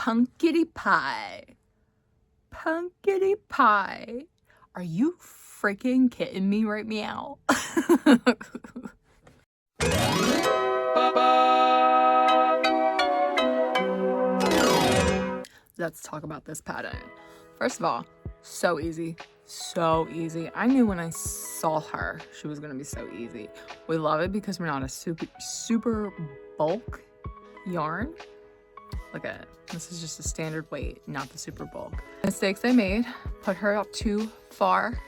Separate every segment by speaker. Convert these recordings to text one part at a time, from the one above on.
Speaker 1: PumpKitty Pie. PumpKitty Pie. Are you freaking kidding me right meow? Let's talk about this pattern. First of all, so easy. So easy. I knew when I saw her, she was gonna be so easy. We love it because we're not a super bulk yarn. Look at it. This is just a standard weight, not the super bulk. Mistakes I made, put her up too far.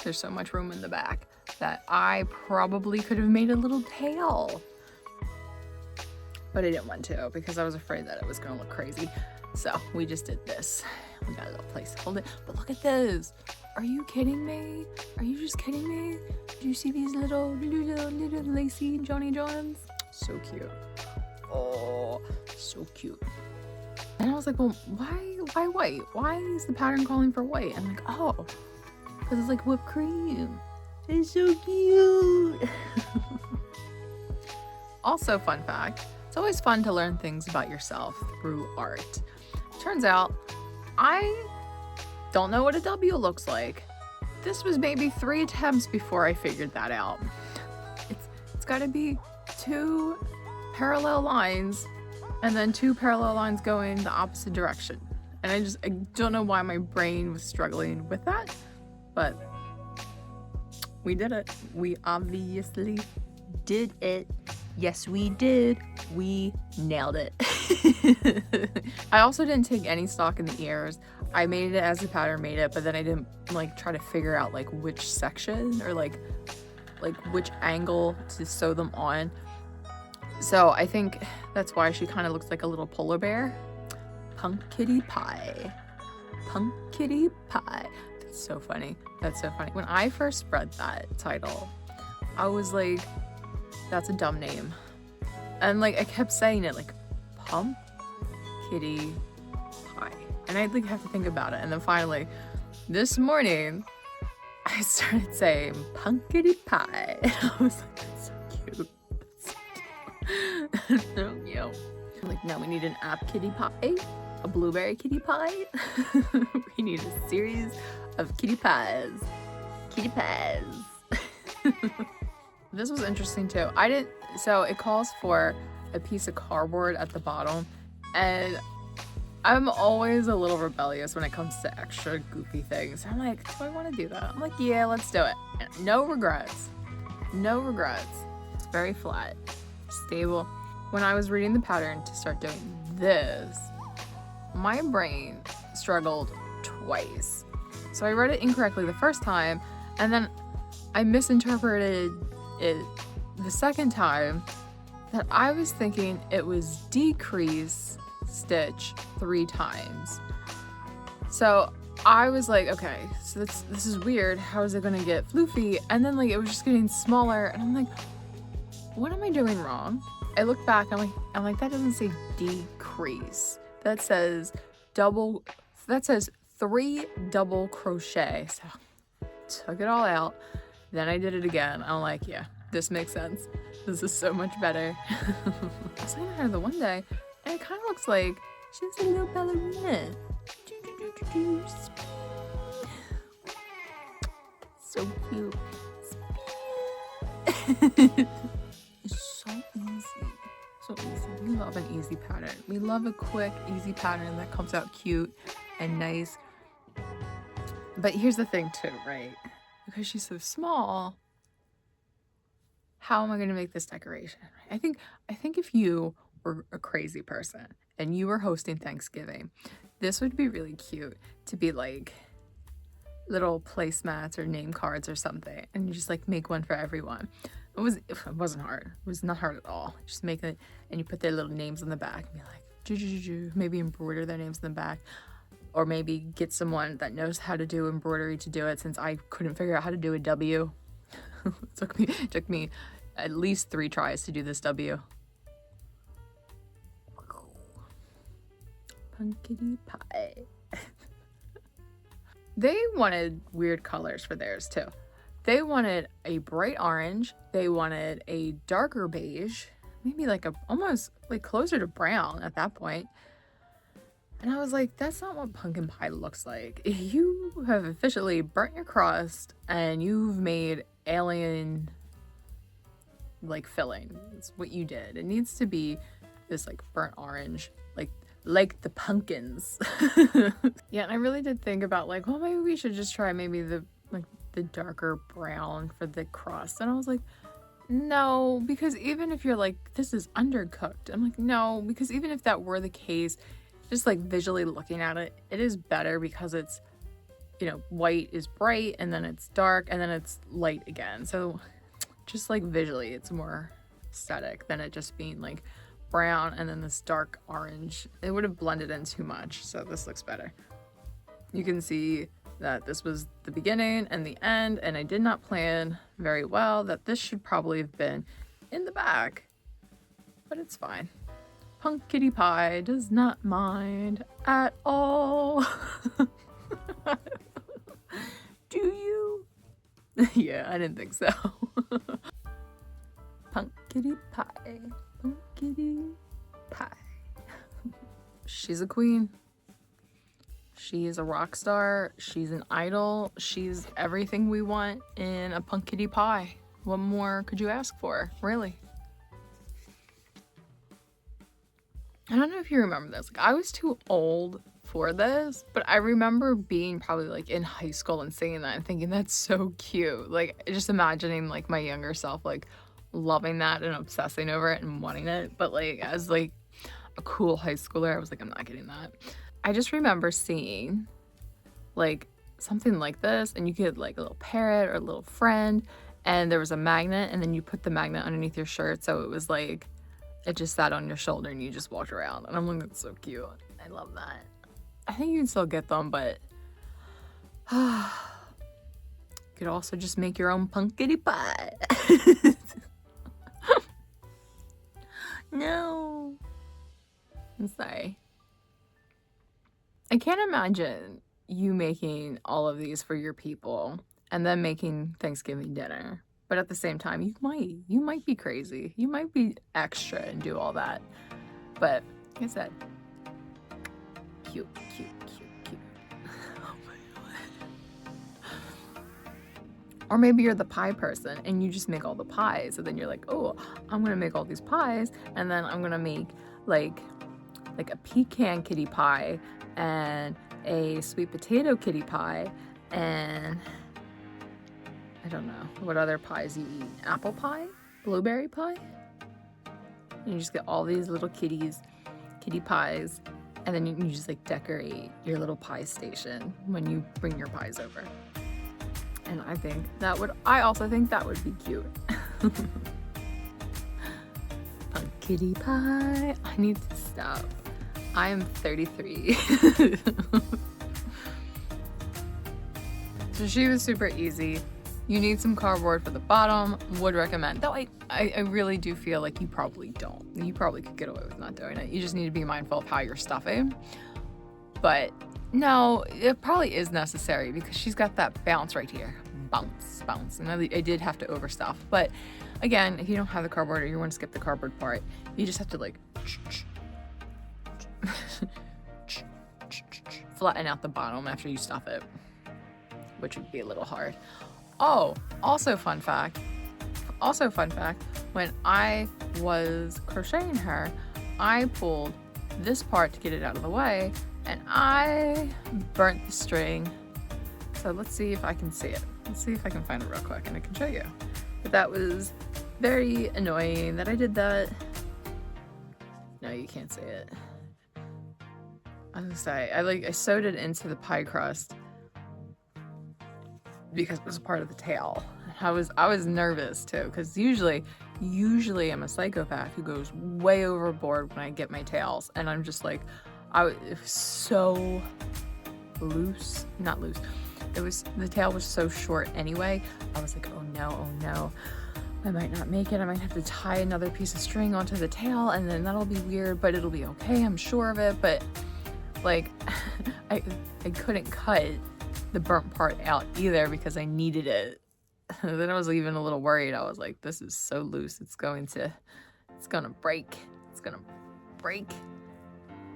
Speaker 1: There's so much room in the back that I probably could have made a little tail. But I didn't want to because I was afraid that it was gonna look crazy. So we just did this. We got a little place to hold it. But look at this. Are you kidding me? Are you just kidding me? Do you see these little lacy Johnny Johns? So cute. Oh, so cute. And I was like, well, why white? Why is the pattern calling for white? I'm like, oh, because it's like whipped cream. It's so cute. Also, fun fact, it's always fun to learn things about yourself through art. Turns out, I don't know what a W looks like. This was maybe 3 attempts before I figured that out. It's got to be 2 parallel lines and then 2 parallel lines going the opposite direction. And I don't know why my brain was struggling with that, but we did it. We obviously did it. Yes, we did. We nailed it. I also didn't take any stock in the ears. I made it as the pattern made it, but then I didn't like try to figure out like which section or like which angle to sew them on. So I think that's why she kind of looks like a little polar bear. PumpKitty Pie. PumpKitty Pie. That's so funny. That's so funny. When I first read that title, I was like, that's a dumb name. And like I kept saying it like PumpKitty Pie. And I'd like have to think about it. And then finally, this morning, I started saying PumpKitty Pie. And I was like, that's so cute. That's so cute. I'm like, now we need an app kitty pie, a blueberry kitty pie. We need a series of kitty pies. Kitty pies. This was interesting too. So it calls for a piece of cardboard at the bottom, and I'm always a little rebellious when it comes to extra goofy things. I'm like, do I want to do that? I'm like, yeah, let's do it. And no regrets. No regrets. It's very flat, stable. When I was reading the pattern to start doing this, my brain struggled twice. So I read it incorrectly the first time, and then I misinterpreted it the second time, that I was thinking it was decrease stitch 3 times. So I was like, okay, so this is weird. How is it gonna get floofy? And then like it was just getting smaller, and I'm like, what am I doing wrong? I look back, I'm like that doesn't say decrease. That says 3 double crochet. So took it all out. Then I did it again. I'm like, yeah, this makes sense. This is so much better. I was looking at her the one day, and it kind of looks like she's a little ballerina. So cute. It's so easy. So easy. We love an easy pattern. We love a quick, easy pattern that comes out cute and nice. But here's the thing too, right? Because she's so small, how am I going to make this decoration? I think if you were a crazy person and you were hosting Thanksgiving, this would be really cute to be like little placemats or name cards or something, and you just like make one for everyone. It wasn't hard. It was not hard at all. Just make it, and you put their little names on the back and be like, maybe embroider their names on the back. Or maybe get someone that knows how to do embroidery to do it, since I couldn't figure out how to do a W. It took me at least 3 tries to do this W. PumpKitty Pie. They wanted weird colors for theirs too. They wanted a bright orange. They wanted a darker beige, maybe like almost like closer to brown at that point. And I was like, that's not what pumpkin pie looks like. You have officially burnt your crust and you've made alien like filling. That's what you did. It needs to be this like burnt orange, like the pumpkins. Yeah, and I really did think about like, well, maybe we should just try maybe the darker brown for the crust. And I was like, no, because even if you're like, this is undercooked, I'm like, no, because even if that were the case, just like visually looking at it, it is better because it's, you know, white is bright and then it's dark and then it's light again. So just like visually, it's more aesthetic than it just being like brown and then this dark orange. It would have blended in too much. So this looks better. You can see that this was the beginning and the end, and I did not plan very well that this should probably have been in the back, but it's fine. PumpKitty Pie does not mind at all. Do you? Yeah, I didn't think so. PumpKitty Pie, PumpKitty Pie. She's a queen. She is a rock star. She's an idol. She's everything we want in a PumpKitty Pie. What more could you ask for, really? I don't know if you remember this. Like, I was too old for this, but I remember being probably like in high school and seeing that and thinking that's so cute. Like, just imagining like my younger self like loving that and obsessing over it and wanting it. But like as like a cool high schooler, I was like, I'm not getting that. I just remember seeing like something like this, and you could like a little parrot or a little friend, and there was a magnet, and then you put the magnet underneath your shirt, so it was like it just sat on your shoulder and you just walked around. And I'm like, that's so cute. I love that. I think you can still get them, but you could also just make your own PumpKitty Pie. No, I'm sorry. I can't imagine you making all of these for your people and then making Thanksgiving dinner. But at the same time, you might be crazy. You might be extra and do all that. But like I said, cute, cute, cute, cute. Oh my God. Or maybe you're the pie person and you just make all the pies. And then you're like, oh, I'm going to make all these pies. And then I'm going to make like a pecan kitty pie and a sweet potato kitty pie, and I don't know what other pies you eat. Apple pie? Blueberry pie? And you just get all these little kitty pies, and then you just like decorate your little pie station when you bring your pies over. And I also think that would be cute. PumpKitty Pie. I need to stop. I am 33. So she was super easy. You need some cardboard for the bottom. Would recommend. Though I really do feel like you probably don't. You probably could get away with not doing it. You just need to be mindful of how you're stuffing. But no, it probably is necessary because she's got that bounce right here. Bounce, bounce. And I did have to overstuff. But again, if you don't have the cardboard or you want to skip the cardboard part, you just have to like flatten out the bottom after you stuff it, which would be a little hard. Oh, also fun fact, when I was crocheting her, I pulled this part to get it out of the way, and I burnt the string. So let's see if I can see it. Let's see if I can find it real quick and I can show you. But that was very annoying that I did that. No, you can't see it. I was gonna say, I sewed it into the pie crust because it was part of the tail. I was nervous too, because usually I'm a psychopath who goes way overboard when I get my tails, and I'm just like, it was so loose, not loose. The tail was so short anyway. I was like, oh no, I might not make it. I might have to tie another piece of string onto the tail, and then that'll be weird, but it'll be okay. I'm sure of it. But like, I couldn't cut the burnt part out either because I needed it. Then I was even a little worried. I was like, this is so loose. It's gonna break. It's gonna break.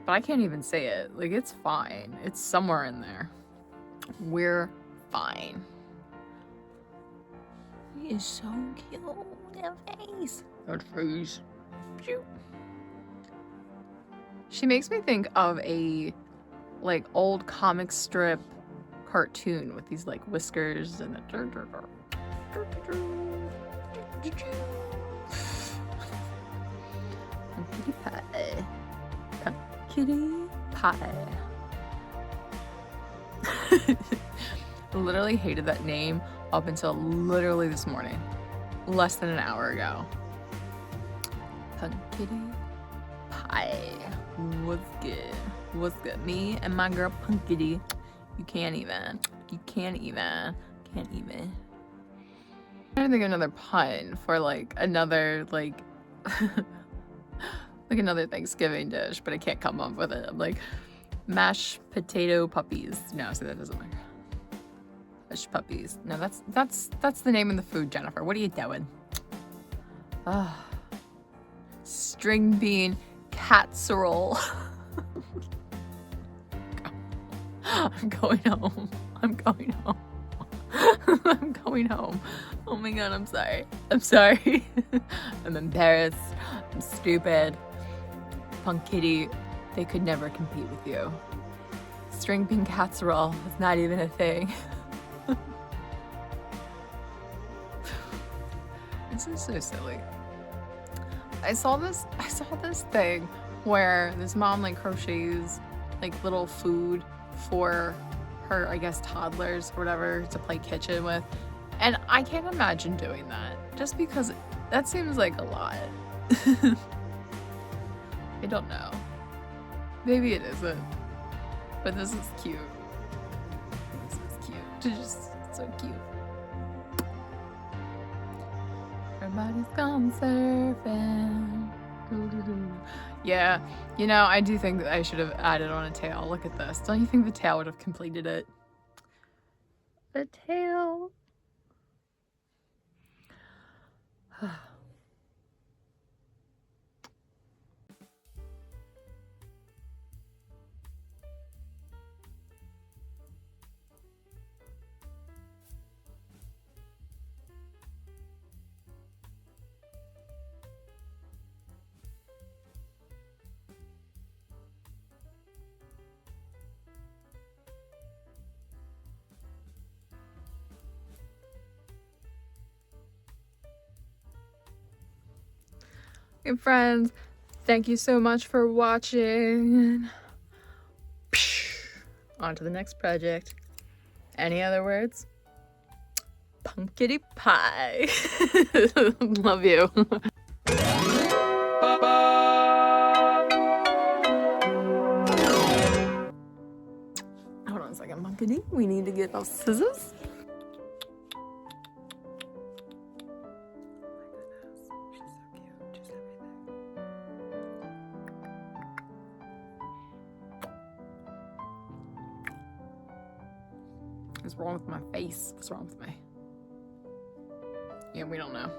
Speaker 1: but I can't even say it. Like, it's fine. It's somewhere in there. We're fine. He is so cute. That face. That face. Shoot. She makes me think of a, like, old comic strip cartoon with these, like, whiskers and the PumpKitty Pie. PumpKitty Pie. Literally hated that name up until literally this morning. Less than an hour ago. PumpKitty Pie. What's good? What's good? Me and my girl PumpKitty. You can't even. You can't even. Can't even. I'm trying to think of another pun for like another like like another Thanksgiving dish, but I can't come up with it. I'm like mashed potato puppies. No, so that doesn't work. Mashed puppies. No, that's the name of the food, Jennifer. What are you doing? String bean casserole. I'm going home. I'm going home. I'm going home. Oh my god, I'm sorry. I'm sorry. I'm embarrassed. I'm stupid. PumpKitty, they could never compete with you. String bean casserole is not even a thing. This is so silly. I saw this thing where this mom like crochets like little food for her, I guess, toddlers or whatever to play kitchen with. And I can't imagine doing that just because that seems like a lot. I don't know. Maybe it isn't. But this is cute. This is cute. It's just so cute. Everybody's gone surfing. Yeah, you know, I do think that I should have added on a tail. Look at this. Don't you think the tail would have completed it? The tail. Hey friends, thank you so much for watching. On to the next project. Any other words? PumpKitty Pie. Love you. Hold on a second, PumpKitty. We need to get those scissors. What's wrong with my face? What's wrong with me? Yeah, we don't know.